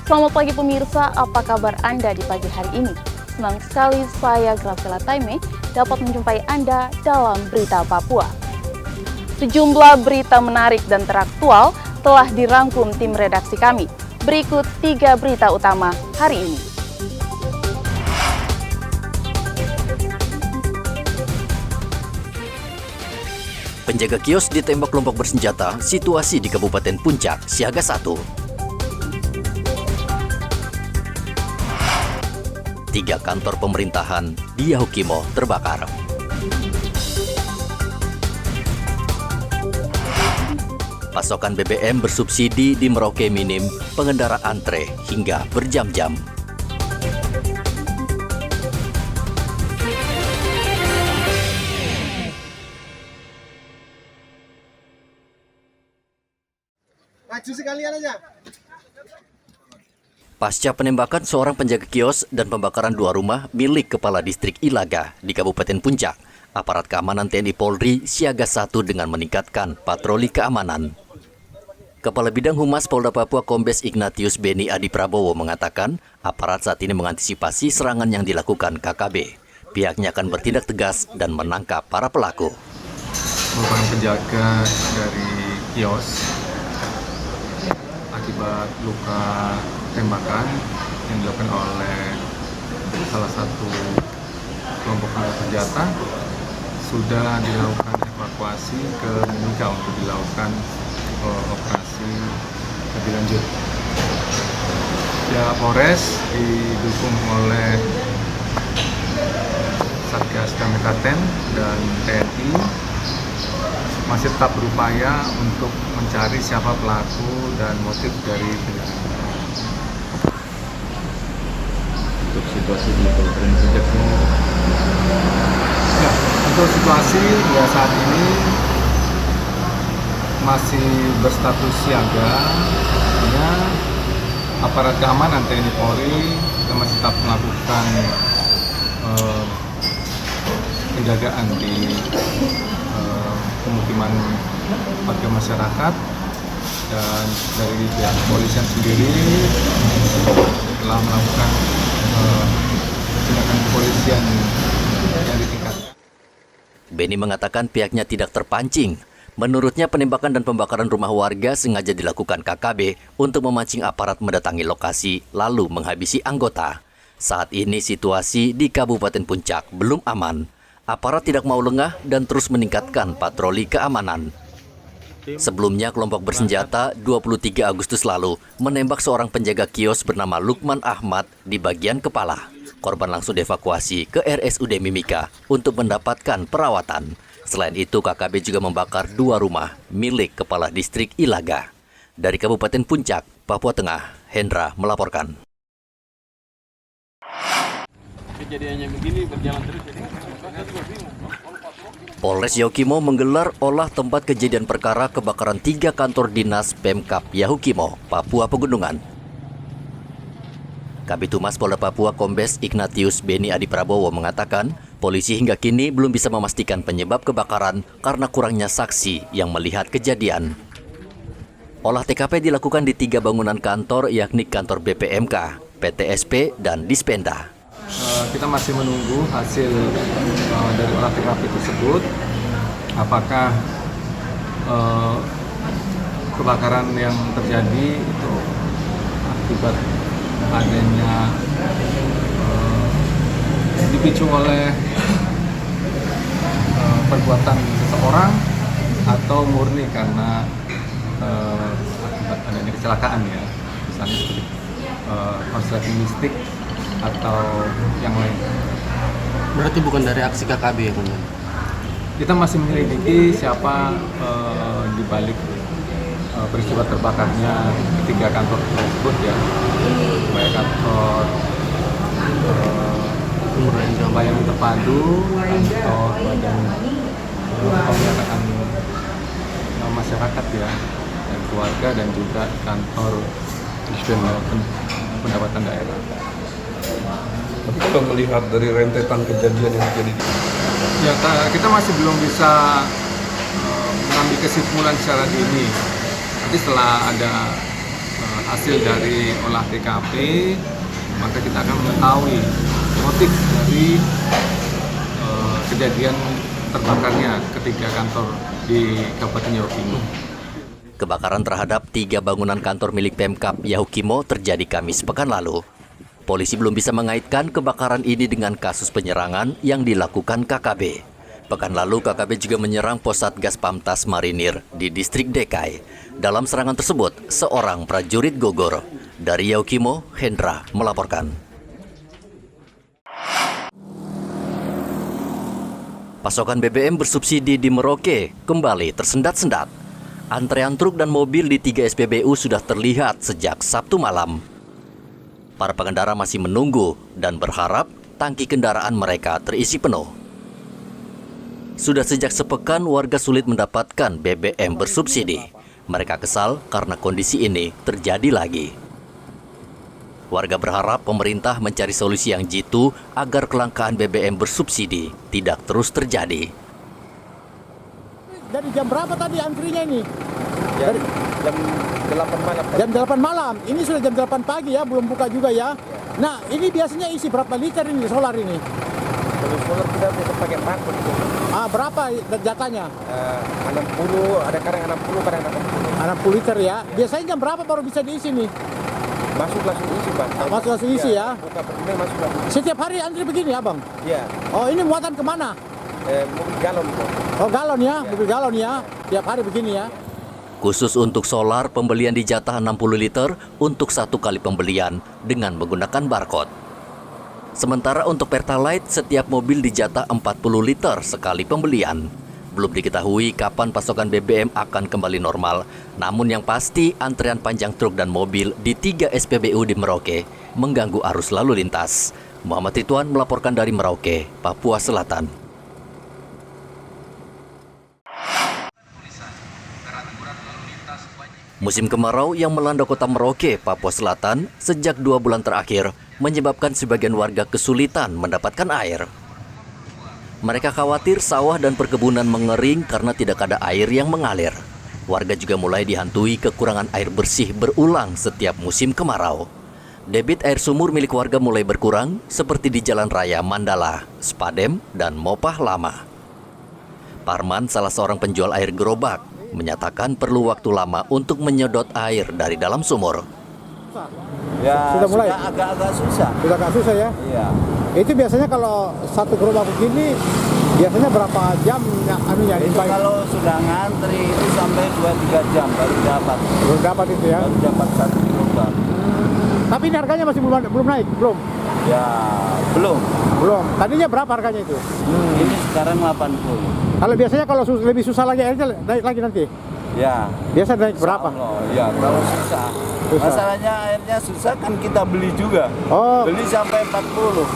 Selamat pagi pemirsa, apa kabar Anda di pagi hari ini? Senang sekali saya Graciela Taime dapat menjumpai Anda dalam Berita Papua. Sejumlah berita menarik dan teraktual telah dirangkum tim redaksi kami. Berikut 3 berita utama hari ini. Penjaga kios ditembak kelompok bersenjata, situasi di Kabupaten Puncak, siaga 1. 3 kantor pemerintahan di Yahukimo terbakar. Pasokan BBM bersubsidi di Merauke minim, pengendara antre hingga berjam-jam. Maju sekalian aja. Pasca penembakan seorang penjaga kios dan pembakaran 2 rumah milik Kepala Distrik Ilaga di Kabupaten Puncak, aparat keamanan TNI Polri siaga 1 dengan meningkatkan patroli keamanan. Kepala Bidang Humas Polda Papua Kombes Ignatius Beni Adi Prabowo mengatakan, aparat saat ini mengantisipasi serangan yang dilakukan KKB. Pihaknya akan bertindak tegas dan menangkap para pelaku. Merupakan penjaga dari kios akibat luka tembakan yang dilakukan oleh salah satu kelompok bersenjata sudah dilakukan evakuasi ke Mimika untuk dilakukan operasi lebih lanjut. Ya, Polres didukung oleh Satgas Damekaten dan TNI masih tetap berupaya untuk mencari siapa pelaku dan motif dari penyerangan. Untuk situasi di Kabupaten Puncak ini, ya, untuk situasi ya saat ini masih berstatus siaga. Artinya aparat keamanan TNI Polri masih tetap melakukan penjagaan di pemukiman warga masyarakat, dan dari pihak kepolisian sendiri telah melakukan tindakan kepolisian yang ditingkatkan. Beni mengatakan pihaknya tidak terpancing. Menurutnya penembakan dan pembakaran rumah warga sengaja dilakukan KKB untuk memancing aparat mendatangi lokasi lalu menghabisi anggota. Saat ini situasi di Kabupaten Puncak belum aman. Aparat tidak mau lengah dan terus meningkatkan patroli keamanan. Sebelumnya, kelompok bersenjata 23 Agustus lalu menembak seorang penjaga kios bernama Lukman Ahmad di bagian kepala. Korban langsung dievakuasi ke RSUD Mimika untuk mendapatkan perawatan. Selain itu, KKB juga membakar 2 rumah milik Kepala Distrik Ilaga. Dari Kabupaten Puncak, Papua Tengah, Hendra melaporkan. Kejadiannya begini berjalan terus jadi Polres Yahukimo menggelar olah tempat kejadian perkara kebakaran 3 kantor dinas Pemkap Yahukimo, Papua Pegunungan. Kabid Humas Polda Papua Kombes Ignatius Beni Adi Prabowo mengatakan, polisi hingga kini belum bisa memastikan penyebab kebakaran karena kurangnya saksi yang melihat kejadian. Olah TKP dilakukan di 3 bangunan kantor, yakni kantor BPMK, PTSP, dan Dispenda. Kita masih menunggu hasil dari olah TKP tersebut, apakah kebakaran yang terjadi itu akibat adanya dipicu oleh perbuatan seseorang atau murni karena akibat adanya kecelakaan, ya, misalnya seperti konsleting mistik atau yang lain. berarti bukan dari aksi KKB ya, Komandan? Kita masih menyelidiki siapa di balik peristiwa terbakarnya ketiga kantor tersebut, ya, baik kantor pelayanan terpadu, kantor badan pemberdayaan masyarakat, ya, dan keluarga, dan juga kantor pendapatan daerah. Tapi kalau melihat dari rentetan kejadian yang terjadi, ya, kita masih belum bisa mengambil kesimpulan secara dini. Nanti setelah ada hasil dari olah TKP, maka kita akan mengetahui motif dari kejadian terbakarnya ketiga kantor di Kabupaten Yahukimo. Kebakaran terhadap 3 bangunan kantor milik Pemkab Yahukimo terjadi Kamis pekan lalu. Polisi belum bisa mengaitkan kebakaran ini dengan kasus penyerangan yang dilakukan KKB. Pekan lalu KKB juga menyerang pos Satgas Pamtas Marinir di distrik Dekai. Dalam serangan tersebut, seorang prajurit gugur. Dari Yahukimo, Hendra melaporkan. Pasokan BBM bersubsidi di Merauke kembali tersendat-sendat. Antrean truk dan mobil di 3 SPBU sudah terlihat sejak Sabtu malam. Para pengendara masih menunggu dan berharap tangki kendaraan mereka terisi penuh. Sudah sejak sepekan warga sulit mendapatkan BBM bersubsidi. Mereka kesal karena kondisi ini terjadi lagi. Warga berharap pemerintah mencari solusi yang jitu agar kelangkaan BBM bersubsidi tidak terus terjadi. Dari jam berapa tadi antrinya ini? Jam 8 malam. Jam 8 malam. Ini sudah jam 8 pagi ya, belum buka juga ya. Nah, ini biasanya isi berapa liter ini solar ini? Kalau solar kita bisa pakai bangkut itu. Berapa jatahnya? 60, ada kadang 60, kadang 80. 60 liter ya. Biasanya jam berapa baru bisa diisi nih? Masuk langsung isi, Bang. Masuk langsung isi ya. Buka permen masuk langsung. Setiap hari antri begini ya, Bang? Iya. Oh, ini muatan kemana? Mobil galon itu. Oh, galon ya, mobil galon ya. Tiap hari begini ya. Khusus untuk solar, pembelian dijatah 60 liter untuk 1 kali pembelian dengan menggunakan barcode. Sementara untuk Pertalite, setiap mobil dijatah 40 liter sekali pembelian. Belum diketahui kapan pasokan BBM akan kembali normal. Namun yang pasti, antrean panjang truk dan mobil di 3 SPBU di Merauke mengganggu arus lalu lintas. Muhammad Ridwan melaporkan dari Merauke, Papua Selatan. Musim kemarau yang melanda kota Merauke, Papua Selatan sejak 2 bulan terakhir menyebabkan sebagian warga kesulitan mendapatkan air. Mereka khawatir sawah dan perkebunan mengering karena tidak ada air yang mengalir. Warga juga mulai dihantui kekurangan air bersih berulang setiap musim kemarau. Debit air sumur milik warga mulai berkurang seperti di Jalan Raya Mandala, Spadem, dan Mopah Lama. Parman, salah seorang penjual air gerobak, menyatakan perlu waktu lama untuk menyedot air dari dalam sumur. Ya, Sudah mulai? agak-agak susah. Sudah agak susah ya? Iya. Itu biasanya kalau satu gerobak begini, biasanya berapa jam anunya? Itu kalau sudah ngantri itu sampai 2-3 jam baru dapat. Belum dapat itu ya? Baru dapat 1 gerobak. Tapi ini harganya masih belum naik? Belum? Ya, belum. Belum. Tadinya berapa harganya itu? Ini sekarang 80. Kalau biasanya kalau lebih susah lagi airnya naik lagi nanti? Ya. Biasa naik berapa? Ya, kalau susah. Masalahnya airnya susah kan kita beli juga. Oh. Beli sampai 40.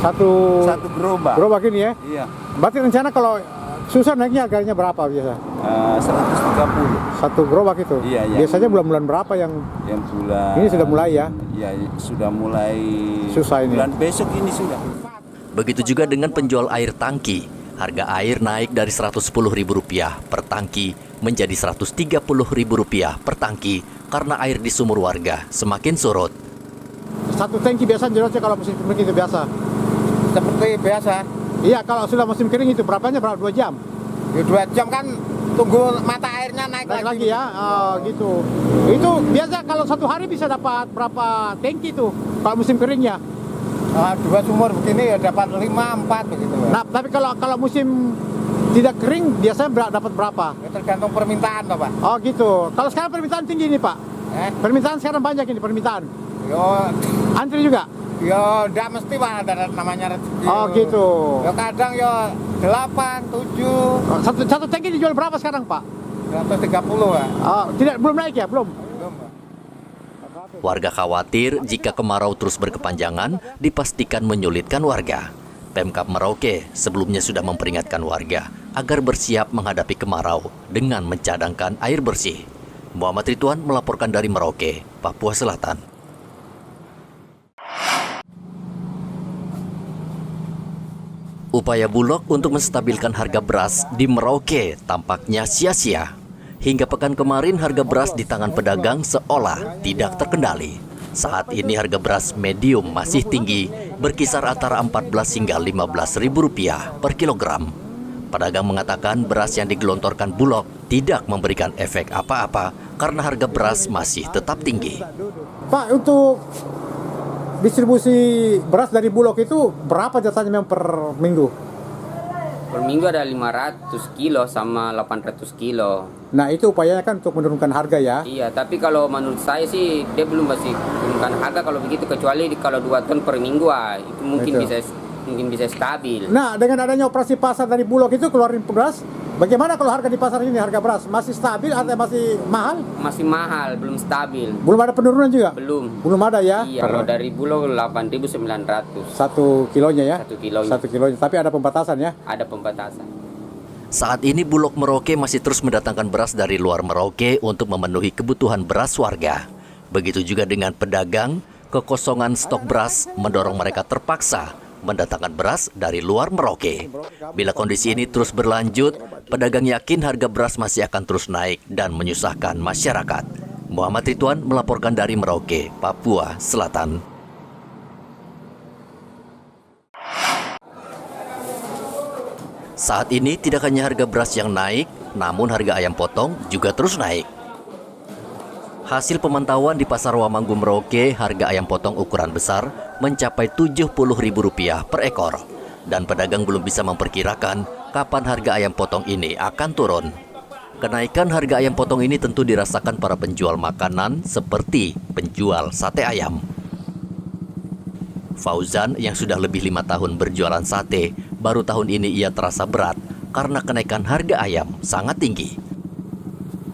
Satu gerobak. Gerobak ini ya? Iya. Berarti rencana kalau susah naiknya harganya berapa biasa? 130. Satu gerobak itu? Iya, iya. Biasanya bulan-bulan berapa yang bulan ini sudah mulai ya? Iya, sudah mulai Susah ini. Bulan besok ini sudah. Begitu juga dengan penjual air tangki. Harga air naik dari Rp110.000 per tangki menjadi Rp130.000 per tangki karena air di sumur warga semakin surut. Satu tangki biasa jelasnya kalau musim kering itu biasa? Seperti biasa. Iya, kalau sudah musim kering itu berapa 2 jam? Ya, 2 jam kan tunggu mata airnya naik Lagi ya? Oh, gitu. Itu biasa kalau satu hari bisa dapat berapa tangki itu kalau musim keringnya? 2 sumur begini ya dapat 5-4 begitu. Nah, tapi kalau musim tidak kering biasanya dapat berapa? Ya, tergantung permintaan, Pak. Oh, gitu. Kalau sekarang permintaan tinggi nih, Pak? Permintaan sekarang banyak ini permintaan. Yo, Antri juga? yo, enggak mesti Pak ada namanya rezeki. Oh, gitu. Yo kadang yo 8, 7. Satu tangki dijual berapa sekarang, Pak? 130, Pak. Oh, belum naik ya? Belum? Warga khawatir jika kemarau terus berkepanjangan dipastikan menyulitkan warga. Pemkab Merauke sebelumnya sudah memperingatkan warga agar bersiap menghadapi kemarau dengan mencadangkan air bersih. Muhammad Ridwan melaporkan dari Merauke, Papua Selatan. Upaya Bulog untuk menstabilkan harga beras di Merauke tampaknya sia-sia. Hingga pekan kemarin harga beras di tangan pedagang seolah tidak terkendali. Saat ini harga beras medium masih tinggi, berkisar antara 14 hingga 15 ribu rupiah per kilogram. Pedagang mengatakan beras yang digelontorkan Bulog tidak memberikan efek apa-apa karena harga beras masih tetap tinggi. Pak, untuk distribusi beras dari Bulog itu berapa jatahnya memang per minggu? Per minggu ada 500 kilo sama 800 kilo. Nah, itu upayanya kan untuk menurunkan harga ya? Iya, tapi kalau menurut saya sih dia belum masih menurunkan harga kalau begitu, kecuali kalau 2 ton per minggu itu mungkin bisa stabil. Nah, dengan adanya operasi pasar dari Bulog itu keluarin beras, bagaimana kalau harga di pasar ini, harga beras masih stabil atau masih mahal? Masih mahal, belum stabil. Belum ada penurunan juga? Belum Ada ya? Iya, kalau dari Bulog 8.900. 1 kilonya ya? 1 kilonya. 1 kilonya, tapi ada pembatasan ya? Ada pembatasan. Saat ini Bulog Merauke masih terus mendatangkan beras dari luar Merauke untuk memenuhi kebutuhan beras warga. Begitu juga dengan pedagang, kekosongan stok beras mendorong mereka terpaksa mendatangkan beras dari luar Merauke. Bila kondisi ini terus berlanjut, pedagang yakin harga beras masih akan terus naik dan menyusahkan masyarakat. Muhammad Ridwan melaporkan dari Merauke, Papua Selatan. Saat ini tidak hanya harga beras yang naik, namun harga ayam potong juga terus naik. Hasil pemantauan di Pasar Wamanggu Merauke, harga ayam potong ukuran besar mencapai Rp70.000 per ekor. Dan pedagang belum bisa memperkirakan kapan harga ayam potong ini akan turun. Kenaikan harga ayam potong ini tentu dirasakan para penjual makanan seperti penjual sate ayam. Fauzan yang sudah lebih 5 tahun berjualan sate, baru tahun ini ia terasa berat karena kenaikan harga ayam sangat tinggi.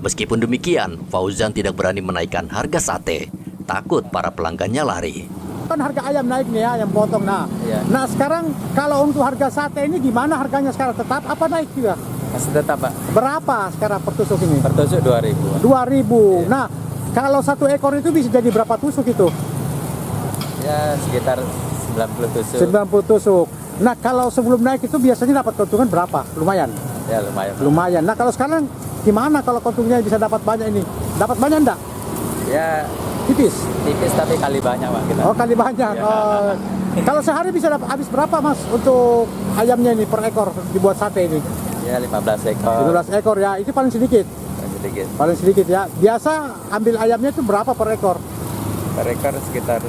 Meskipun demikian, Fauzan tidak berani menaikkan harga sate, takut para pelanggannya lari. Kan harga ayam naik nih ya, ayam potong. Nah, nah sekarang kalau untuk harga sate ini gimana harganya sekarang? Tetap apa naik juga? Masih tetap, Pak. Berapa sekarang per tusuk ini? Per tusuk 2.000. 2.000. Nah, kalau 1 ekor itu bisa jadi berapa tusuk itu? Ya, sekitar 90 tusuk. 90 tusuk. Nah, kalau sebelum naik itu biasanya dapat keuntungan berapa? Lumayan? Ya, lumayan. Lumayan. Nah, kalau sekarang gimana kalau keuntungannya bisa dapat banyak ini? Dapat banyak enggak? Ya, tipis. tipis tapi kali banyak, Pak, kita. Oh, kali banyak. Ya. Kalau sehari bisa habis berapa, Mas, untuk ayamnya ini per ekor dibuat sate ini? Ya, 15 ekor. 15 ekor ya. Itu paling sedikit. Sedikit. Paling sedikit ya. Biasa ambil ayamnya itu berapa per ekor? Per ekor sekitar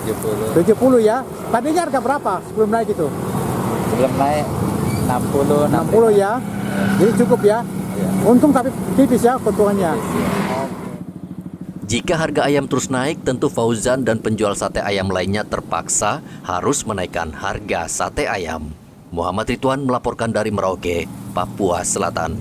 70. 70 ya. Tadinya harga berapa sebelum naik itu? Sebelum naik 60 ya. Jadi cukup ya. Untung tapi tipis ya keuntungannya. Jika harga ayam terus naik, tentu Fauzan dan penjual sate ayam lainnya terpaksa harus menaikkan harga sate ayam. Muhammad Ridwan melaporkan dari Merauke, Papua Selatan.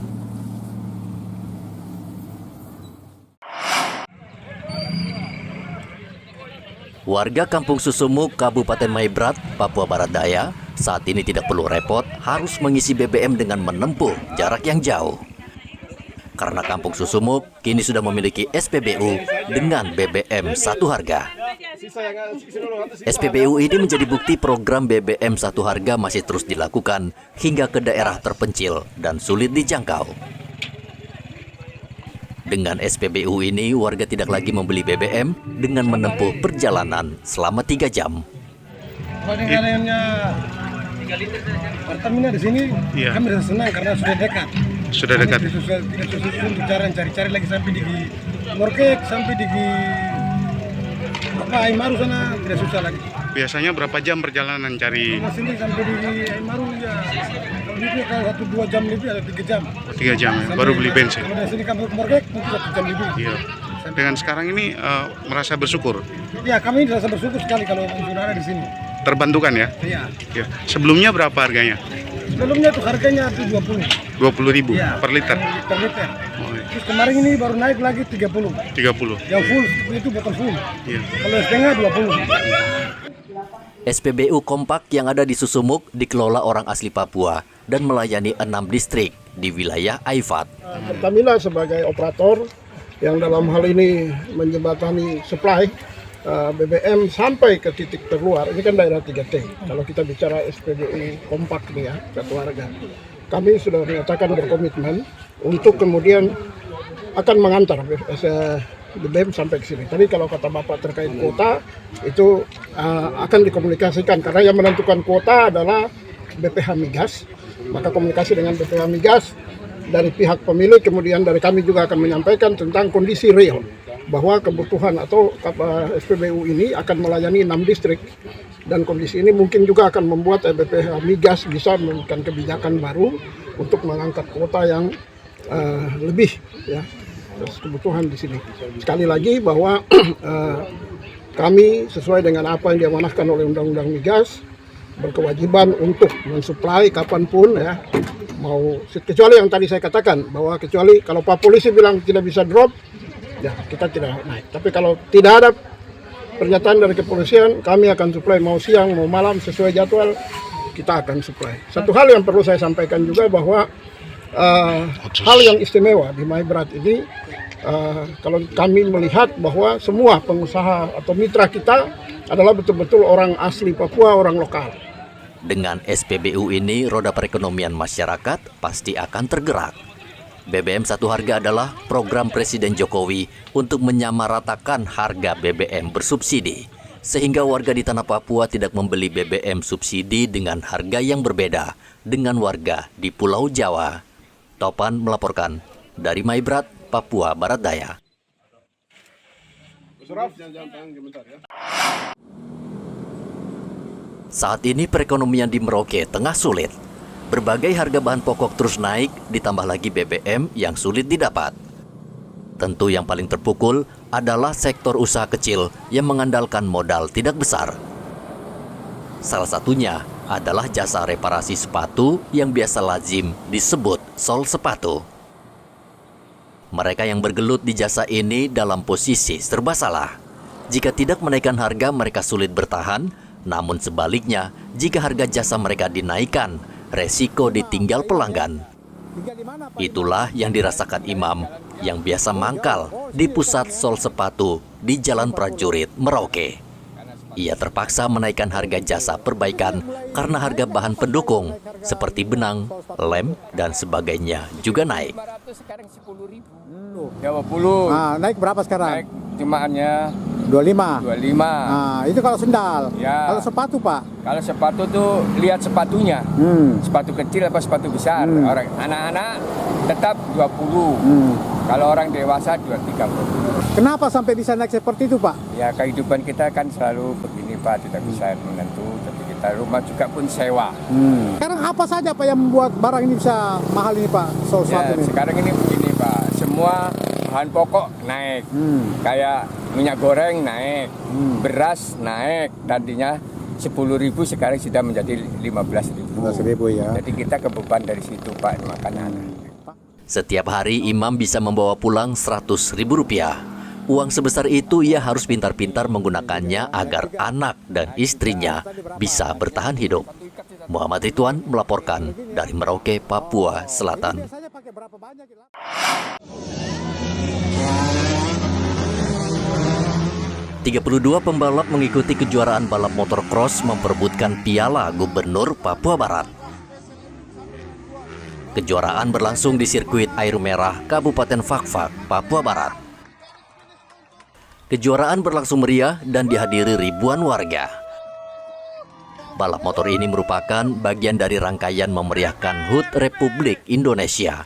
Warga Kampung Susumuk, Kabupaten Maibrat, Papua Barat Daya, saat ini tidak perlu repot harus mengisi BBM dengan menempuh jarak yang jauh. Karena Kampung Susumuk kini sudah memiliki SPBU dengan BBM satu harga. SPBU ini menjadi bukti program BBM satu harga masih terus dilakukan hingga ke daerah terpencil dan sulit dijangkau. Dengan SPBU ini, warga tidak lagi membeli BBM dengan menempuh perjalanan selama 3 jam. Pertamina di sini kami sudah senang karena sudah dekat. Sudah dekat. Tidak susah untuk cari lagi sampai di Morkek, sampai di Aimaru sana tidak susah lagi. Biasanya berapa jam perjalanan cari? Di sini sampai di Aimaru ya, kalau 1-2 jam lebih ada 3 jam. 3 jam ya, baru beli bensin. Kalau dari sini kampung Morkek mungkin 1 jam lebih. Iya. Dengan sekarang ini merasa bersyukur. Ya, kami merasa bersyukur sekali kalau sudah ada di sini. Terbantukan ya? Iya. Ya. Sebelumnya berapa harganya? Sebelumnya tuh harganya tuh 20. 20.000 Ya, per liter. Per liter. Oh, iya. Terus kemarin ini baru naik lagi 30. 30. Yang full itu botol full. Iya. Kalau setengah 20. SPBU Kompak yang ada di Susumuk dikelola orang asli Papua dan melayani 6 distrik di wilayah Aifat. Pertamina sebagai operator yang dalam hal ini menjembatani supply BBM sampai ke titik terluar, ini kan daerah 3T. Kalau kita bicara SPBU Kompak nih ya, satu harga. Kami sudah menyatakan berkomitmen untuk kemudian akan mengantar BBM sampai ke sini. Tadi kalau kata Bapak terkait kuota itu akan dikomunikasikan karena yang menentukan kuota adalah BPH Migas. Maka komunikasi dengan BPH Migas dari pihak pemilik, kemudian dari kami juga akan menyampaikan tentang kondisi real bahwa kebutuhan atau SPBU ini akan melayani 6 distrik dan kondisi ini mungkin juga akan membuat BPH Migas bisa memberikan kebijakan baru untuk mengangkat kuota yang lebih ya kebutuhan di sini. Sekali lagi bahwa kami sesuai dengan apa yang diamanahkan oleh Undang-Undang Migas berkewajiban untuk mensuplai kapanpun ya, mau kecuali yang tadi saya katakan bahwa kecuali kalau Pak Polisi bilang tidak bisa drop ya kita tidak naik. Tapi kalau tidak ada pernyataan dari kepolisian, kami akan suplai mau siang mau malam sesuai jadwal, kita akan suplai. Satu hal yang perlu saya sampaikan juga bahwa hal yang istimewa di Maibrat ini, kalau kami melihat bahwa semua pengusaha atau mitra kita adalah betul-betul orang asli Papua, orang lokal. Dengan SPBU ini, roda perekonomian masyarakat pasti akan tergerak. BBM Satu Harga adalah program Presiden Jokowi untuk menyamaratakan harga BBM bersubsidi, sehingga warga di tanah Papua tidak membeli BBM subsidi dengan harga yang berbeda dengan warga di Pulau Jawa. Topan melaporkan dari Maibrat, Papua Barat Daya. Saat ini perekonomian di Merauke tengah sulit. Berbagai harga bahan pokok terus naik, ditambah lagi BBM yang sulit didapat. Tentu yang paling terpukul adalah sektor usaha kecil yang mengandalkan modal tidak besar. Salah satunya adalah jasa reparasi sepatu yang biasa lazim disebut sol sepatu. Mereka yang bergelut di jasa ini dalam posisi serba salah. Jika tidak menaikkan harga, mereka sulit bertahan. Namun sebaliknya, jika harga jasa mereka dinaikkan, resiko ditinggal pelanggan. Itulah yang dirasakan Imam yang biasa mangkal di pusat sol sepatu di Jalan Prajurit, Merauke. Ia terpaksa menaikkan harga jasa perbaikan karena harga bahan pendukung seperti benang, lem, dan sebagainya juga naik. Sekarang 10.000. 20. Nah, naik berapa sekarang? Naik jemaahnya 25. 25. Nah, itu kalau sendal. Ya. Kalau sepatu, Pak? Kalau sepatu tuh lihat sepatunya. Sepatu kecil apa sepatu besar. Orang anak-anak tetap 20. Kalau orang dewasa 30. Kenapa sampai bisa naik seperti itu, Pak? Ya kehidupan kita kan selalu begini, Pak, tidak bisa menentu. Tapi kita rumah juga pun sewa. Sekarang apa saja, Pak, yang membuat barang ini bisa mahal ini, Pak? Sol sepatu ini. Sekarang ini begini, Pak. Semua bahan pokok naik. Kayak minyak goreng naik, beras naik. Tadinya 10.000 sekarang sudah menjadi 15.000. 15.000 ya. Jadi kita kebeban dari situ, Pak, makanan. Setiap hari Imam bisa membawa pulang Rp100.000. Uang sebesar itu ia harus pintar-pintar menggunakannya agar anak dan istrinya bisa bertahan hidup. Muhammad Ridwan melaporkan dari Merauke, Papua Selatan. 32 pembalap mengikuti kejuaraan balap motocross memperebutkan Piala Gubernur Papua Barat. Kejuaraan berlangsung di sirkuit Air Merah, Kabupaten Fakfak, Papua Barat. Kejuaraan berlangsung meriah dan dihadiri ribuan warga. Balap motor ini merupakan bagian dari rangkaian memeriahkan HUT Republik Indonesia.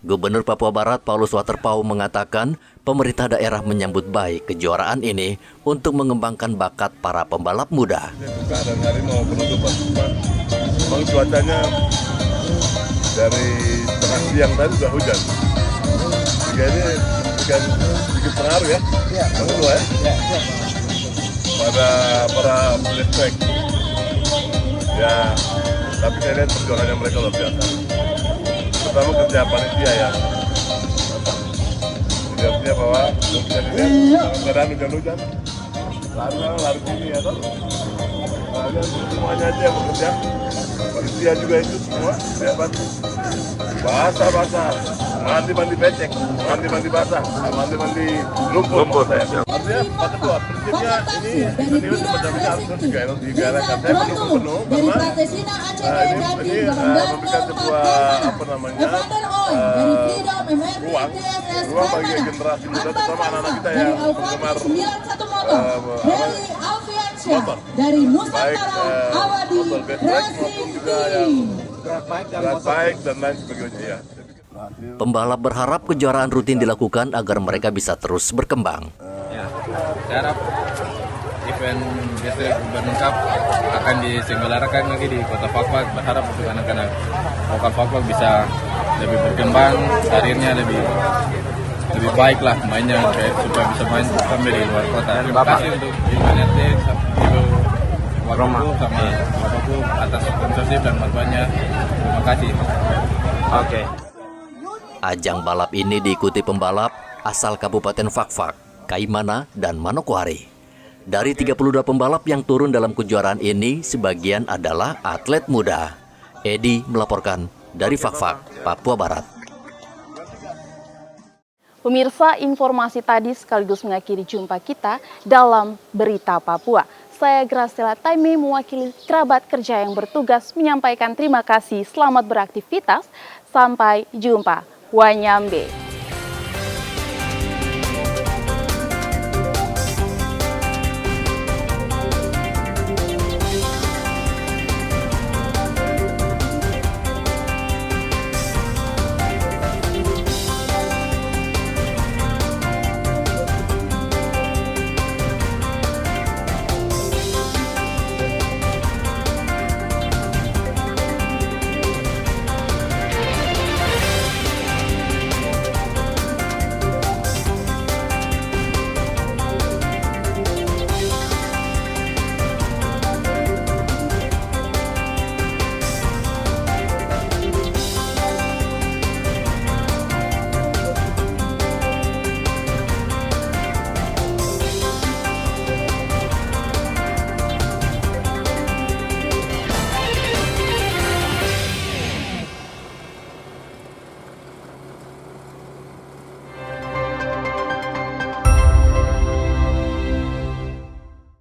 Gubernur Papua Barat Paulus Waterpauw mengatakan pemerintah daerah menyambut baik kejuaraan ini untuk mengembangkan bakat para pembalap muda. Dan hari mau penutupan, memang cuacanya dari tengah siang tadi sudah hujan. Sehingga ini sedikit pengaruh ya, menurut ya, pada para pemilik trek. Ya, tapi saya lihat perjuangannya mereka luar biasa. Terutama kerja panitia yang artinya bahwa bisa dilihat keadaan hujan-hujan lari sini ya toh. Semuanya aja yang bekerja, panitia juga itu semua hebat. Basah, mandi becek, mandi basah, mandi lumpur. Artinya Pak Ketua, prinsipnya ini harus digalakkan. Saya mendukung penuh karena ini memberikan sebuah apa namanya ruang bagi generasi muda, terutama anak-anak kita yang penggemar motor, baik motor getrek maupun juga yang berat bike dan lain sebagainya. Ya. Pembalap berharap kejuaraan rutin dilakukan agar mereka bisa terus berkembang. Ya, saya harap event Getrek Bandung Cup akan diselenggarakan lagi di Kota Fakfak. Berharap untuk anak-anak lokal Fakfak bisa lebih berkembang, karirnya lebih baik lah mainnya, supaya bisa main sampai di luar kota. Terima kasih untuk Ibu Roma sama Bapakku atas sponsorship dan bantuannya. Terima kasih. Oke. Ajang balap ini diikuti pembalap asal Kabupaten Fakfak, Kaimana, dan Manokwari. Dari 32 pembalap yang turun dalam kejuaraan ini, sebagian adalah atlet muda. Edi melaporkan dari Fakfak, Papua Barat. Pemirsa, informasi tadi sekaligus mengakhiri jumpa kita dalam Berita Papua. Saya Graciela Taime mewakili kerabat kerja yang bertugas menyampaikan terima kasih, selamat beraktivitas, sampai jumpa. Wanyambe.